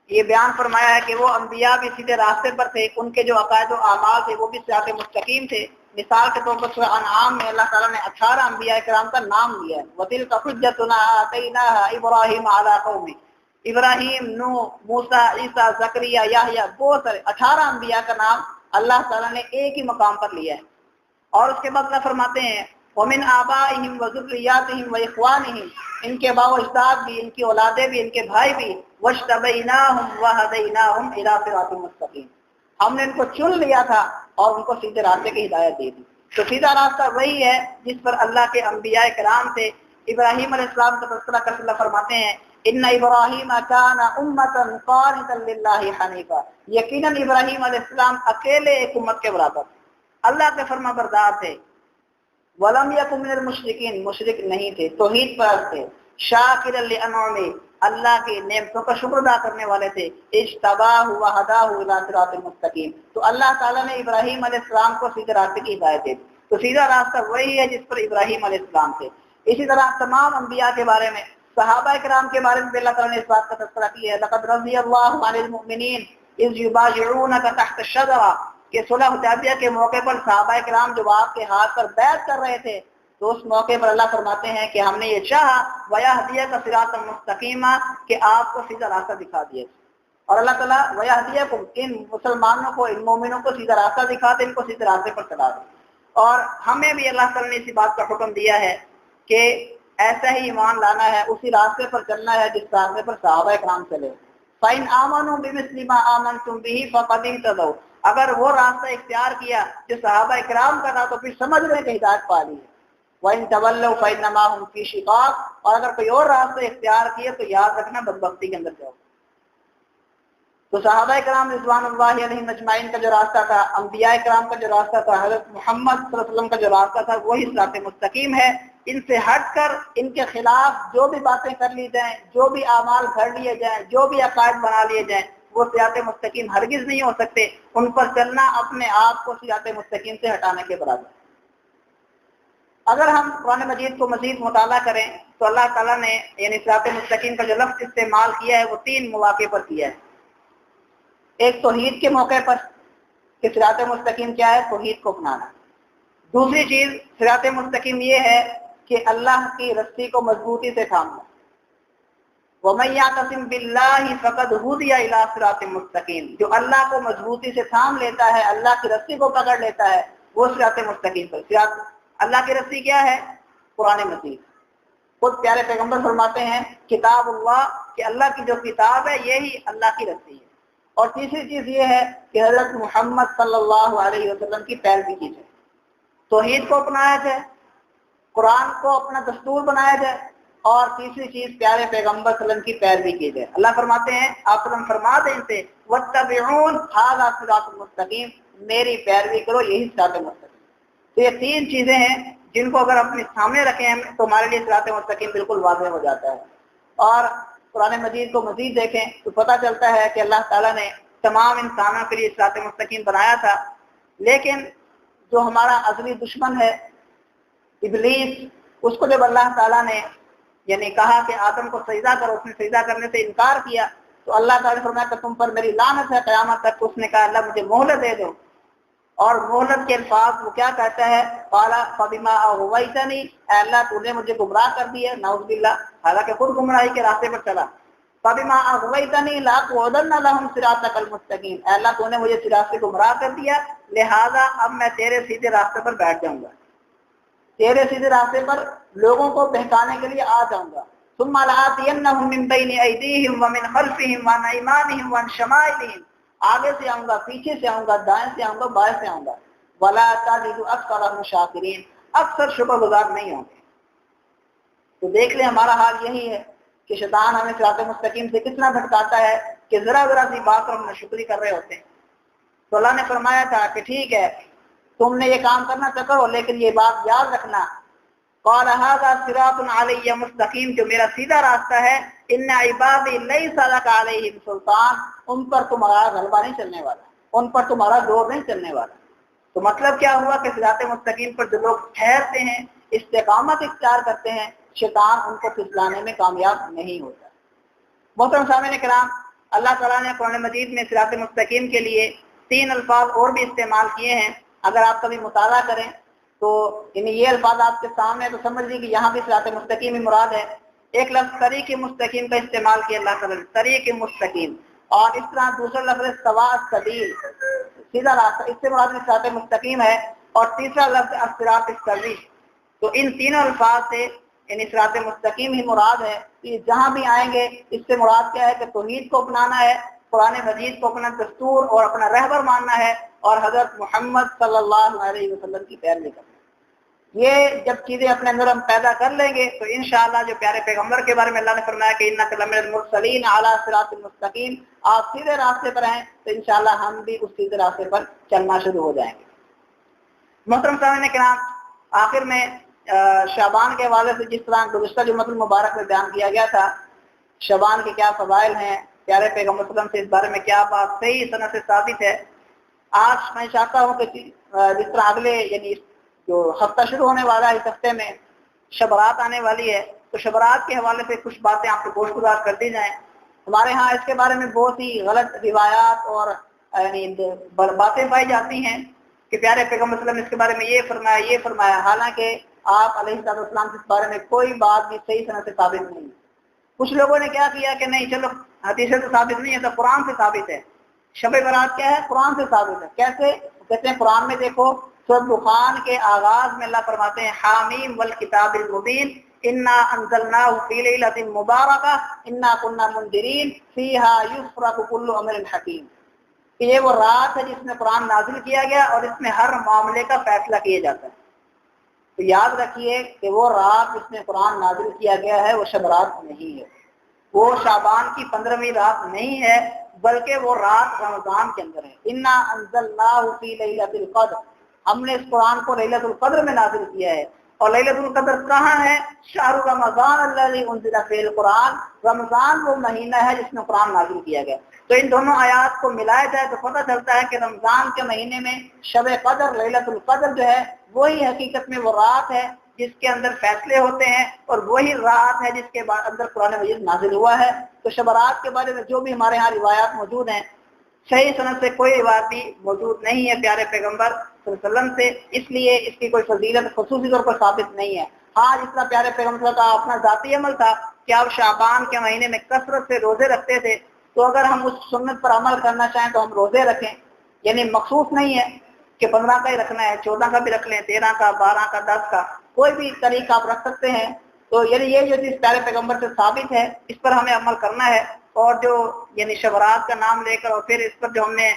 یہ بیان فرمایا ہے کہ وہ انبیاء بھی سیدھے راستے پر تھے، ان کے جو عقائد و اعمال تھے وہ بھی صراط مستقیم تھے۔ مثال کے طور پر سورہ انعام میں اللہ تعالیٰ نے 18 انبیاء کرام کا نام لیا ہے۔ وَتِلْكَ حُجَّتُنَا آتَيْنَاهَا إِبْرَاهِيمَ عَلَىٰ قَوْمِهِ، ابراہیم، نوح، موسیٰ، عیسیٰ، زکریا، یحییٰ، بہت سارے 18 انبیاء کا نام اللہ تعالیٰ نے ایک ہی مقام پر لیا ہے۔ اور اس کے بعد اللہ فرماتے ہیں وَمِنْ آبَائِهِمْ وَذُرِّيَّاتِهِمْ وَإِخْوَانِهِمْ، ان کے باء و اجداد بھی، ان کی اولادیں بھی، ان کے بھائی بھی، وَاجْتَبَيْنَاهُمْ وَهَدَيْنَاهُمْ إِلَىٰ صِرَاطٍ مُسْتَقِيمٍ، ہم نے ان کو چن لیا تھا اور ان کو سیدھے راستے کی ہدایت دی تھی۔ تو سیدھا راستہ وہی ہے جس پر اللہ کے انبیاء کرام تھے۔ ابراہیم علیہ السلام کا تذکرہ کرتے اللہ فرماتے ہیں ان ابراہیم کان امۃ قانتا للہ حنیفا، یقیناً ابراہیم علیہ السلام اکیلے ایک امت کے برابر اللہ کے فرما بردار تھے۔ ولم یکن من المشرکین، مشرک نہیں تھے، توحید پرست تھے۔ شاکرا لانعمہ، اللہ کی نعمتوں کا شکر ادا کرنے والے تھے۔ اجتباہ وہداہ الی صراط مستقیم، تو اللہ تعالیٰ نے ابراہیم علیہ السلام کو سیدھے راستے کی ہدایت دی۔ تو سیدھا راستہ وہی ہے جس پر ابراہیم علیہ السلام تھے۔ اسی طرح تمام انبیاء کے بارے میں صحابہ کرام کے بارے میں اللہ تعالیٰ نے اس بات کا تذکرہ کیا ہے، لقد رضی اللہ عن المؤمنین اذ یبایعونک تحت الشجرہ، کہ صلح حدیبیہ کے موقع پر صحابہ کرام جب آپ کے ہاتھ پر بیعت کر رہے تھے تو اس موقع پر اللہ فرماتے ہیں کہ ہم نے یہ چاہا وَيَهْدِيَكَ صِرَاطًا مُسْتَقِيمًا، کہ آپ کو سیدھا راستہ دکھا دیا، اور اللہ تعالیٰ وَيَهْدِيَكُمْ، ان مسلمانوں کو، ان مومنوں کو سیدھا راستہ دکھا دے، ان کو سیدھے راستے پر چلا دے۔ اور ہمیں بھی اللہ تعالیٰ نے اسی بات کا حکم دیا ہے کہ ایسا ہی ایمان لانا ہے، اسی راستے پر چلنا ہے جس راستے پر صحابہ کرام چلے۔ فَإِنْ آمَنُوا بِمِثْلِ مَا آمَنْتُمْ بِهِ فَقَدِ اهْتَدَوْا، اگر وہ راستہ اختیار کیا جو صحابہ کرام کا تھا تو پھر سمجھ لیں کہ ہدایت پا لی ہے۔ وَإِنْ تَوَلَّوْا فَإِنَّمَا هُمْ فِي شِقَاقٍ، اور اگر کوئی اور راستہ اختیار کیے تو یاد رکھنا بدبختی کے اندر جاؤ۔ تو صحابہ کرام رضوان اللہ علیہم اجمعین کا جو راستہ تھا، انبیاء کرام کا جو راستہ تھا، حضرت محمد صلی اللہ علیہ وسلم کا جو راستہ تھا، وہی صراط مستقیم ہے۔ ان سے ہٹ کر ان کے خلاف جو بھی باتیں کر لی جائیں، جو بھی اعمال گھڑ لیے جائیں، جو بھی عقائد بنا لیے جائیں، وہ صراط مستقیم ہرگز نہیں ہو سکتے۔ ان پر چلنا اپنے آپ کو صراط مستقیم سے ہٹانے کے برابر۔ اگر ہم قرآن مجید کو مزید مطالعہ کریں تو اللہ تعالیٰ نے یعنی صراط مستقیم کا جو لفظ استعمال کیا ہے وہ 3 مواقع پر کیا ہے۔ ایک توحید کے موقع پر کہ صراط مستقیم کیا ہے؟ توحید کو اپنانا۔ دوسری چیز صراط مستقیم یہ ہے کہ اللہ کی رسی کو مضبوطی سے تھامنا۔ وَمَن يَعْتَصِم بِاللَّهِ فَقَدْ هُدِيَ إِلَىٰ صِرَاطٍ مُسْتَقِيمٍ، جو اللہ کو مضبوطی سے تھام لیتا ہے، اللہ کی رسی کو پکڑ لیتا ہے، وہ صراط مستقیم پر۔ اللہ کی رسی کیا ہے؟ قرآن مجید۔ خود پیارے پیغمبر فرماتے ہیں کتاب اللہ، کہ اللہ کی جو کتاب ہے یہی اللہ کی رسی ہے۔ اور تیسری چیز یہ ہے کہ حضرت محمد صلی اللہ علیہ وسلم کی پیروی کی جائے، توحید کو اپنایا جائے، قرآن کو اپنا دستور بنایا جائے، اور تیسری چیز پیارے پیغمبر صلی اللہ علیہ وسلم کی پیروی کی جائے۔ اللہ فرماتے ہیں، آپ فرما دیں ان سے وَاتَّبِعُونَ هَذَا صِرَاطٌ مُسْتَقِيمٌ، میری پیروی کرو، یہی صراط مستقیم۔ تو یہ 3 چیزیں ہیں جن کو اگر اپنے سامنے رکھیں ہم تو ہمارے لیے صراط مستقیم بالکل واضح ہو جاتا ہے۔ اور قرآن مجید کو مزید دیکھیں تو پتہ چلتا ہے کہ اللہ تعالیٰ نے تمام انسانوں کے لیے صراط مستقیم بنایا تھا، لیکن جو ہمارا ازلی دشمن ہے ابلیس، اس کو جب اللہ تعالیٰ نے یعنی کہا کہ آدم کو سجدہ کرو، اس نے سجدہ کرنے سے انکار کیا، تو اللہ تعالیٰ نے فرمایا کہ تم پر میری لعنت ہے قیامت تک۔ اس نے کہا اللہ مجھے مہلت دے دو، اور مہلت کے الفاظ وہ کیا کہتا ہے؟ قال فبما اغویتنی، اے اللہ تو نے مجھے گمراہ کر دیا، نعوذ باللہ، حالانکہ خود گمراہی کے راستے پر چلا۔ فبما اغویتنی لاقعدن لهم صراطک المستقیم، اے اللہ تو نے مجھے صراط سے گمراہ کر دیا، لہذا اب میں تیرے سیدھے راستے پر بیٹھ جاؤں گا، تیرے سیدھے راستے پر لوگوں کو بہکانے کے لیے آ جاؤں گا۔ ثم لآتینہم من بین ایدیہم ومن خلفہم وعن ایمانہم وعن شمائلہم، آگے سے آؤں گا، پیچھے سے آؤں گا، دائیں سے آؤں گا، بائیں سے آؤں گا۔ ولا تجد اکثرهم شاکرین، اکثر شکر گزار نہیں ہوں گے۔ تو دیکھ لیں ہمارا حال یہی ہے کہ شیطان ہمیں صراط مستقیم سے کتنا بھٹکاتا ہے کہ ذرا ذرا سی بات پر ہم ناشکری کر رہے ہوتے ہیں۔ تو اللہ نے فرمایا تھا کہ ٹھیک ہے تم نے یہ کام کرنا تو کرو، لیکن یہ بات یاد رکھنا، قال هذا صراط علی مستقیم، جو میرا سیدھا راستہ ہے، ان عبادی لیس لک علیہم سلطان، ان پر تمہارا غلبہ نہیں چلنے والا، ان پر تمہارا زور نہیں چلنے والا۔ تو مطلب کیا ہوا کہ صراط مستقیم پر جو لوگ ٹھہرتے ہیں، استقامت اختیار کرتے ہیں، شیطان ان کو پھسلانے میں کامیاب نہیں ہوتا۔ محترم سامعین کرام، اللہ تعالیٰ نے قرآن مجید میں صراط مستقیم کے لیے 3 الفاظ اور بھی استعمال کیے ہیں۔ اگر آپ کبھی مطالعہ کریں تو یہ الفاظ آپ کے سامنے تو سمجھ لیجیے کہ یہاں بھی صراط مستقیم ہی مراد ہے۔ ایک لفظ طریق مستقیم کا استعمال کیا اللہ تعالیٰ نے، طریق مستقیم، اور اس طرح دوسرا لفظ سواء السبیل، سیدھا راستہ، اس سے مراد صراط مستقیم ہے، اور تیسرا لفظ الصراط السوی۔ تو ان تینوں الفاظ سے یعنی صراط مستقیم ہی مراد ہے۔ کہ جہاں بھی آئیں گے اس سے مراد کیا ہے کہ توحید کو اپنانا ہے، قرآن مجید کو اپنا دستور اور اپنا رہبر ماننا ہے، اور حضرت محمد صلی اللہ علیہ وسلم کی پیروی کرنا ہے۔ یہ جب چیزیں اپنے اندر ہم پیدا کر لیں گے تو انشاءاللہ جو پیارے پیغمبر کے بارے میں اللہ نے فرمایا کہ انک لمن المرسلین علی صراط مستقیم، آپ سیدھے راستے پر ہیں، تو انشاءاللہ ہم بھی اس سیدھے راستے پر چلنا شروع ہو جائیں گے۔ محترم سامعین کرام، آخر میں شعبان کے حوالے سے جس طرح گزشتہ جمعۃ المبارک میں بیان کیا گیا تھا شعبان کے کیا فضائل ہیں، پیارے پیغمبر صلی اللہ علیہ وسلم سے اس بارے میں کیا بات صحیح سند سے ثابت ہے، آج میں چاہتا ہوں کہ جس طرح اگلے یعنی جو ہفتہ شروع ہونے والا ہے، اس ہفتے میں شب برات آنے والی ہے، تو شبرات کے حوالے سے کچھ باتیں آپ کو گوش گزار کر دی جائیں۔ ہمارے ہاں اس کے بارے میں بہت ہی غلط روایات اور یعنی باتیں پائی جاتی ہیں کہ پیارے پیغمبر صلی اللہ علیہ وسلم نے اس کے بارے میں یہ فرمایا، حالانکہ آپ علیہ السلام کے بارے میں کوئی بات بھی صحیح سند سے ثابت نہیں۔ کچھ لوگوں نے کیا کیا کہ نہیں چلو حدیث سے ثابت نہیں ہے تو قرآن سے ثابت ہے۔ شب برات کیا ہے؟ قرآن سے ثابت ہے۔ کیسے؟ کہتے ہیں قرآن میں دیکھو سورۃ دخان کے آغاز میں اللہ فرماتے ہیں حامیم والکتاب المبین انا انزلناہ فی لیلۃ مبارکہ انا کنا منذرین فیہا یفرق کل امر حکیم، کہ یہ وہ رات ہے جس میں قرآن نازل کیا گیا اور اس میں ہر معاملے کا فیصلہ کیا جاتا ہے۔ تو یاد رکھیے کہ وہ رات جس میں قرآن نازل کیا گیا ہے وہ شب رات نہیں ہے، وہ شعبان کی 15ویں رات نہیں ہے، بلکہ وہ رات رمضان کے اندر ہے۔ انا انزلناہ فی لیلۃ القدر، ہم نے اس قرآن کو لیلۃ القدر میں نازل کیا ہے۔ اور لیلۃ القدر کہاں ہے؟ شہر رمضان الذی انزل فیہ القرآن، رمضان وہ مہینہ ہے جس میں قرآن نازل کیا گیا۔ تو ان دونوں آیات کو ملایا جائے تو پتہ چلتا ہے کہ رمضان کے مہینے میں شب قدر لیلۃ القدر جو ہے وہی حقیقت میں وہ رات ہے جس کے اندر فیصلے ہوتے ہیں، اور وہی رات ہے جس کے اندر قرآن مجید نازل ہوا ہے۔ تو شب رات کے بارے میں جو بھی ہمارے ہاں روایات موجود ہیں، صحیح سند سے کوئی روایت بھی موجود نہیں ہے پیارے پیغمبر صلی اللہ علیہ وسلم سے، اس لیے اس کی کوئی فضیلت خصوصی طور پر ثابت نہیں ہے۔ ہاں جس طرح پیارے پیغمبر کا اپنا ذاتی عمل تھا کہ آپ شعبان کے مہینے میں کثرت سے روزے رکھتے تھے، تو اگر ہم اس سنت پر عمل کرنا چاہیں تو ہم روزے رکھیں، یعنی مخصوص نہیں ہے کہ 15 کا ہی رکھنا ہے، 14 کا بھی رکھ لیں، 13 کا، 12 کا، 10 کا، کوئی بھی طریقہ آپ رکھ سکتے ہیں۔ تو یعنی یہ جو چیز پیارے پیغمبر سے ثابت ہے اس پر ہمیں عمل کرنا ہے، اور جو یعنی شبرات کا نام لے کر اور پھر اس پر جو ہم نے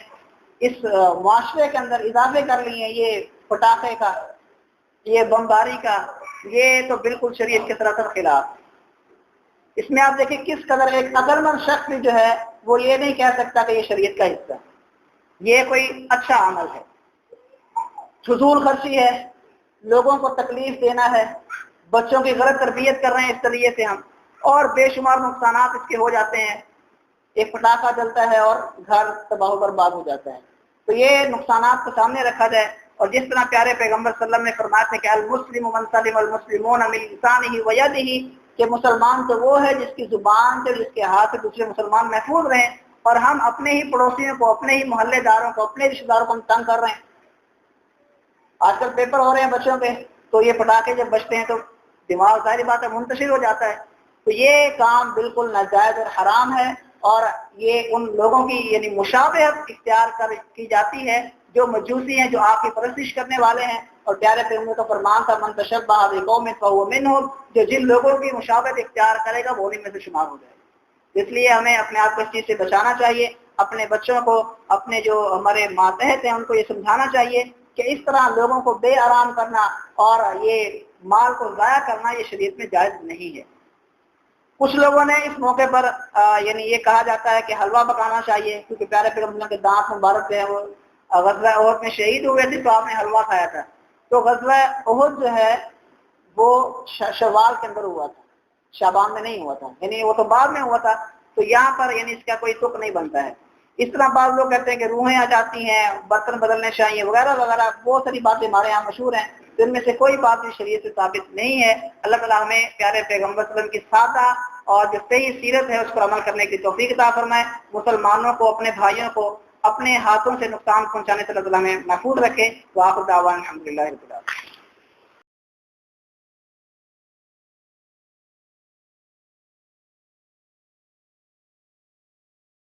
اس معاشرے کے اندر اضافے کر لیے ہیں، یہ پٹاخے کا، یہ بمباری کا، یہ تو بالکل شریعت کے سراسر خلاف۔ اس میں آپ دیکھیں کس قدر ایک عقل مند شخص جو ہے وہ یہ نہیں کہہ سکتا کہ یہ شریعت کا حصہ ہے، یہ کوئی اچھا عمل ہے۔ فضول خرچی ہے، لوگوں کو تکلیف دینا ہے، بچوں کی غلط تربیت کر رہے ہیں اس طریقے سے ہم، اور بے شمار نقصانات اس کے ہو جاتے ہیں۔ ایک پٹاخہ جلتا ہے اور گھر تباہ و برباد ہو جاتا ہے۔ تو یہ نقصانات کو سامنے رکھا جائے، اور جس طرح پیارے پیغمبر صلی اللہ علیہ وسلم نے فرمایا تھا کہ المسلم من سلم المسلمون من لسانہ و یدہ، کہ مسلمان تو وہ ہے جس کی زبان سے، جس کے ہاتھ سے دوسرے مسلمان محفوظ رہیں، اور ہم اپنے ہی پڑوسیوں کو، اپنے ہی محلے داروں کو، اپنے رشتہ داروں کو ہم تنگ کر رہے ہیں۔ آج کل پیپر ہو رہے ہیں بچوں کے، تو یہ پٹاخے جب بجتے ہیں تو دماغ ظاہری بات ہے منتشر ہو جاتا ہے۔ تو یہ کام بالکل ناجائز اور حرام ہے، اور یہ ان لوگوں کی یعنی مشابہت اختیار کی جاتی ہے جو مجوسی ہیں، جو آپ کی پرستش کرنے والے ہیں۔ اور پیارے پیغمبر کا فرمان تھا من تشبہ بقوم فہو منہم، جو جن لوگوں کی مشابہت اختیار کرے گا وہ انہیں میں سے شمار ہو جائے گا۔ اس لیے ہمیں اپنے آپ کو اس چیز سے بچانا چاہیے، اپنے بچوں کو، اپنے جو ہمارے ماتحت ہیں ان کو یہ سمجھانا چاہیے کہ اس طرح لوگوں کو بے آرام کرنا اور یہ مال کو ضائع کرنا یہ شریعت میں جائز نہیں ہے۔ کچھ لوگوں نے اس موقع پر یعنی یہ کہا جاتا ہے کہ حلوہ پکانا چاہیے، کیونکہ پیارے پیغمبر کے دانت مبارک جو ہے وہ غزوہ احد میں شہید ہوئے تھے تو آپ نے حلوہ کھایا تھا۔ تو غزوہ احد جو ہے وہ شوال کے اندر ہوا تھا، شعبان میں نہیں ہوا تھا، یعنی وہ تو بعد میں ہوا تھا۔ تو یہاں پر یعنی اس کا کوئی تک نہیں بنتا ہے۔ اس طرح بعض لوگ کہتے ہیں کہ روحیں آ جاتی ہیں، برتن بدلنے چاہیے وغیرہ وغیرہ، بہت ساری باتیں ہمارے یہاں مشہور ہیں، جن میں سے کوئی بات بھی شریعت سے ثابت نہیں ہے۔ اللہ تعالیٰ ہمیں پیارے پیغمبر صلی اللہ علیہ وسلم کی سادہ اور جو صحیح سیرت ہے اس پر عمل کرنے کی توفیق عطا فرمائے۔ مسلمانوں کو، اپنے بھائیوں کو اپنے ہاتھوں سے نقصان پہنچانے سے اللہ تعالیٰ ہمیں محفوظ رکھے۔ وآخر دعوانا الحمدللہ رب العالمین۔